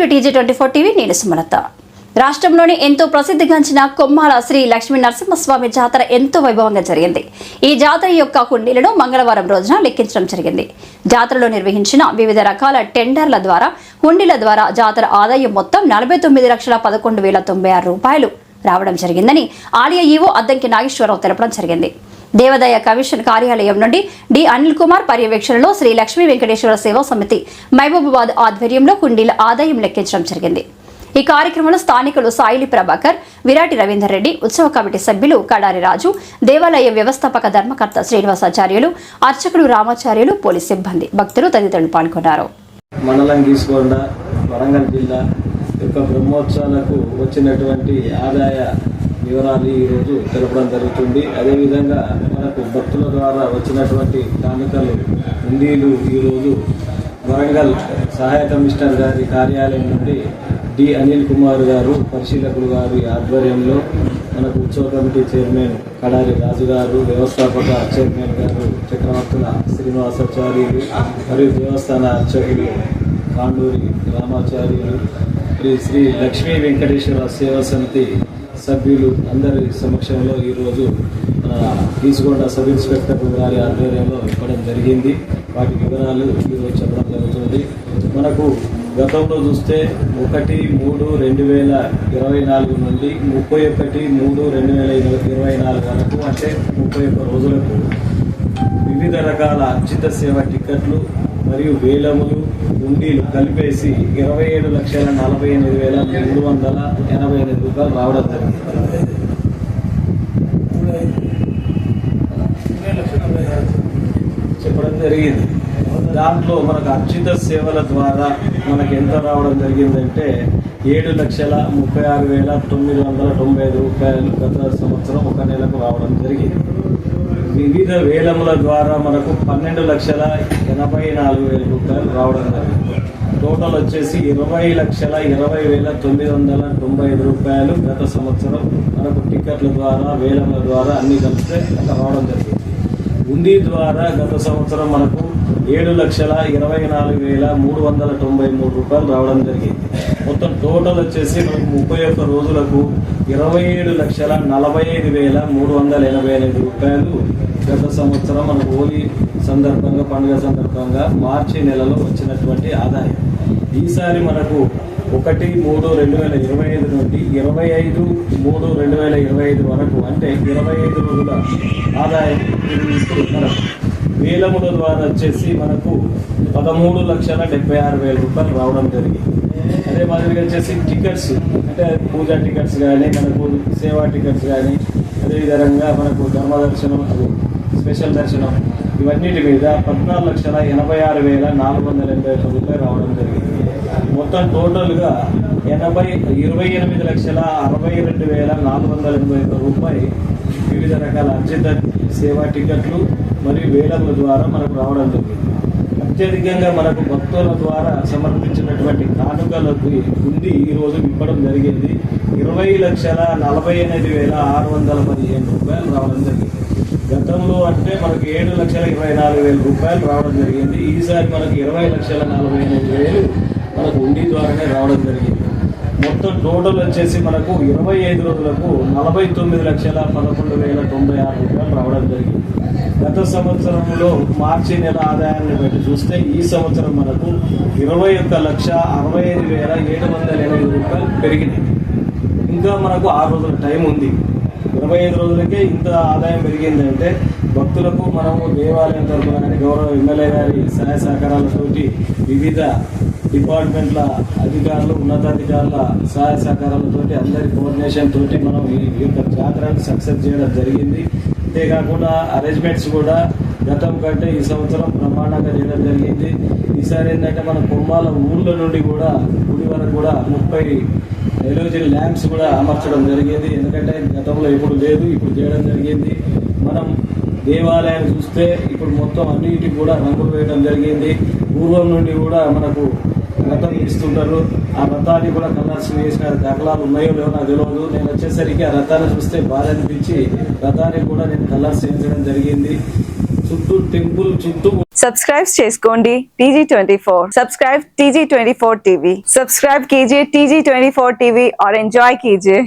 To TG24 TV. నేను సుమలత. రాష్ట్రంలోని ఎంతో ప్రసిద్ధిగాంచిన కొమ్మాల శ్రీ లక్ష్మీ నరసింహస్వామి జాతర ఎంతో వైభవంగా జరిగింది. ఈ జాతర యొక్క హుండీలను మంగళవారం రోజున లెక్కించడం జరిగింది. జాతరలో నిర్వహించిన వివిధ రకాల టెండర్ల ద్వారా హుండీల ద్వారా జాతర ఆదాయం మొత్తం 49,11,096 రూపాయలు రావడం జరిగిందని ఆలయ ఈవో అద్దంకి నాగేశ్వరరావు తెలపడం జరిగింది. దేవాదాయ కమిషన్ కార్యాలయం నుండి డి అనిల్ కుమార్ పర్యవేక్షణలో శ్రీ లక్ష్మీ వెంకటేశ్వర సేవా సమితి మహబూబాబాద్ ఆధ్వర్యంలో హుండీల ఆదాయం లెక్కించడం జరిగింది. ఈ కార్యక్రమంలో స్థానికులు సాయిలి ప్రభాకర్, విరాటి రవీందర్ రెడ్డి, ఉత్సవ కమిటీ సభ్యులు కడారి రాజు, దేవాలయ వ్యవస్థాపక ధర్మకర్త శ్రీనివాసాచార్యులు, అర్చకులు రామాచార్యులు, పోలీస్ సిబ్బంది, భక్తులు తదితరులు పాల్గొన్నారు. మండలం గీసుకొండ వరంగల్ జిల్లా యొక్క బ్రహ్మోత్సవాలకు వచ్చినటువంటి ఆదాయ వివరాలు ఈరోజు తెలపడం జరుగుతుంది. అదేవిధంగా మనకు భక్తుల ద్వారా వచ్చినటువంటి కానుకలు హుండీలు ఈరోజు వరంగల్ సహాయ కమిషనర్ గారి కార్యాలయం నుండి డి అనిల్ కుమార్ గారు పరిశీలకులు గారి ఆధ్వర్యంలో మనకు ఉత్సవ కమిటీ చైర్మన్ కడారి రాజు గారు, వ్యవస్థాపక చైర్మన్ గారు చక్రవర్తుల శ్రీనివాసాచార్యులు మరియు దేవస్థాన అర్చకులు కాండూరి రామాచార్యులు, శ్రీ లక్ష్మీ వెంకటేశ్వర సేవా సమితి సభ్యులు అందరి సమక్షంలో ఈరోజు గీసుకొండ సబ్ ఇన్స్పెక్టర్ గారి ఆధ్వర్యంలో ఇవ్వడం జరిగింది. వాటి వివరాలు ఈరోజు చెప్పడం జరుగుతుంది. మనకు గతంలో చూస్తే 1/3/2024 నుండి 31/3/2024 వరకు, అంటే 31 రోజులకు వివిధ రకాల అర్జిత సేవ టికెట్లు మరియు వేలములు హుండీలు కలిపేసి 27,48,388 రూపాయలు రావడం జరిగింది. చెప్పడం జరిగింది. దాంట్లో మనకు అర్జిత సేవల ద్వారా మనకు ఎంత రావడం జరిగిందంటే 7,36,995 రూపాయలు గత సంవత్సరం ఒక నెలకు రావడం జరిగింది. వివిధ వేలముల ద్వారా మనకు 12,84,000 రూపాయలు రావడం జరిగింది. టోటల్ వచ్చేసి 20,20,995 రూపాయలు గత సంవత్సరం మనకు టికెట్ల ద్వారా వేలముల ద్వారా అన్ని కలిపితే రావడం జరిగింది. హుండీ ద్వారా గత సంవత్సరం మనకు 7,24,393 రూపాయలు రావడం జరిగింది. మొత్తం టోటల్ వచ్చేసి మనకు 31 రోజులకు 27,45,388 రూపాయలు గత సంవత్సరం మనకు హోలీ సందర్భంగా, పండుగ సందర్భంగా మార్చి నెలలో వచ్చినటువంటి ఆదాయం. ఈసారి మనకు 1/3/2025 నుండి 25/3/2025 వరకు, అంటే 25 రోజుల ఆదాయం ఇప్పుడు మనకు వేలముల ద్వారా వచ్చేసి మనకు 13,76,000 రూపాయలు రావడం జరిగింది. అదే మాదిరిగా వచ్చేసి టికెట్స్, అంటే పూజా టికెట్స్ కానీ, మనకు సేవా టికెట్స్ కానీ, అదేవిధంగా మనకు ధర్మదర్శనం, స్పెషల్ దర్శనం, ఇవన్నిటి మీద 14,86,481 రూపాయలు రావడం జరిగింది. మొత్తం టోటల్గా 28,62,481 రూపాయలు వివిధ రకాల అర్జిత సేవా టికెట్లు మరియు వేలముల ద్వారా మనకు రావడం జరిగింది. అత్యధికంగా మనకు భక్తుల ద్వారా సమర్పించినటువంటి కానుకలకు హుండీ ఈరోజు ఇవ్వడం జరిగింది. 20,48,615 రూపాయలు రావడం జరిగింది. గతంలో అంటే మనకు 7,24,000 రూపాయలు రావడం జరిగింది. ఈసారి మనకు 20,48,000 మనకు హుండీ ద్వారానే రావడం జరిగింది. మొత్తం టోటల్ వచ్చేసి మనకు 25 రోజులకు 49,11,096 రూపాయలు రావడం జరిగింది. గత సంవత్సరంలో మార్చి నెల ఆదాయాన్ని బట్టి చూస్తే ఈ సంవత్సరం మనకు 21,65,708 రూపాయలు పెరిగింది. ఇంకా మనకు 6 రోజుల టైం ఉంది. 25 రోజులకే ఇంత ఆదాయం పెరిగిందంటే భక్తులకు మనము దేవాలయం తరఫున కానీ, గౌరవ ఎమ్మెల్యే గారి సహాయ సహకారాలతోటి, వివిధ డిపార్ట్మెంట్ల అధికారులు, ఉన్నతాధికారుల సహాయ సహకారాలతో, అందరి కోఆర్డినేషన్ తోటి మనం ఈ యొక్క జాతరను సక్సెస్ చేయడం జరిగింది. అంతేకాకుండా అరేంజ్మెంట్స్ కూడా గతం కంటే ఈ సంవత్సరం బ్రహ్మాండంగా చేయడం జరిగింది. ఈసారి ఏంటంటే మన కొమ్మాల ఊళ్ళ నుండి కూడా గుడి వరకు కూడా 30 ఎలోజిన్ ల్యాంప్స్ కూడా అమర్చడం జరిగింది. ఎందుకంటే గతంలో ఎప్పుడు లేదు, ఇప్పుడు చేయడం జరిగింది. మనం దేవాలయాన్ని చూస్తే ఇప్పుడు మొత్తం అన్నిటికి కూడా రంగులు వేయడం జరిగింది. పూర్వం నుండి కూడా మనకు రథం ఇస్తుంటారు. ఆ రథాన్ని కూడా కలర్స్ వేసిన దాఖలాలు ఉన్నాయో లేవో నాకు తెలియదు. నేను వచ్చేసరికి ఆ రథాన్ని చూస్తే బాధ అనిపించి రథానికి కూడా నేను కలర్స్ వేయించడం జరిగింది. చుట్టూ టెంపుల్ చుట్టూ సబ్స్క్రైబ్ చేసుకోండి TG24. Subscribe TG24 TV. Subscribe कीजिए TG24 TV और एंजॉय कीजिए.